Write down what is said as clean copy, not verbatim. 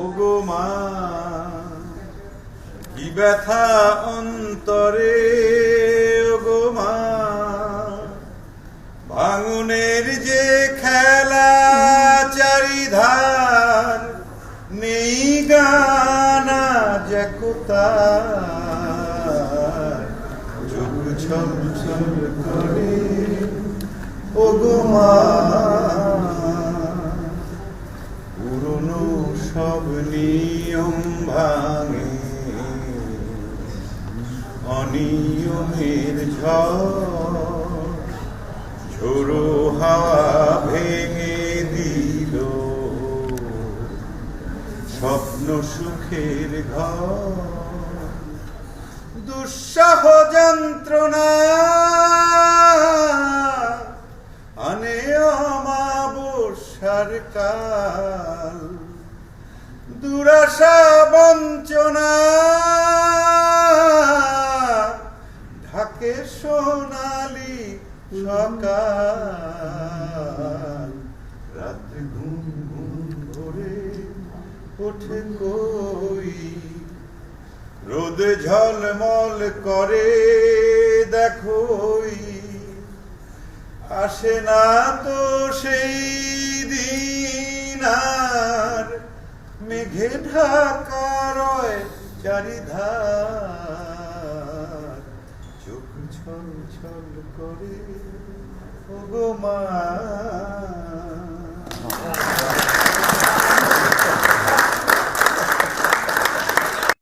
ওগো মা কি ব্যথা অন্তরে, ওগো মা ভাঙনের যে খেলা চারিধার, নেই গানা জেকতার, চোখ ছল ছল করে ওগো মা পুরনো সব নিয়ম ভাঙে, অনিয়মের ঝোড়ো হাওয়া ভেঙে দিল স্বপ্ন সুখের ঘর। দুঃসহ যন্ত্রণা আনে অমাবস্যার কাল, দুরাশা বঞ্চনা ঢাকে সোনালি সকাল। রাত্রে ঘুম ঘুম ভরে ওঠে কই, রোদে ঝলমল করে দেখোই, আসে না তো সেই দিন আর, মেঘে ঢাকা রয় চারিধার, চোখ ছল ছল করে ওগো মা।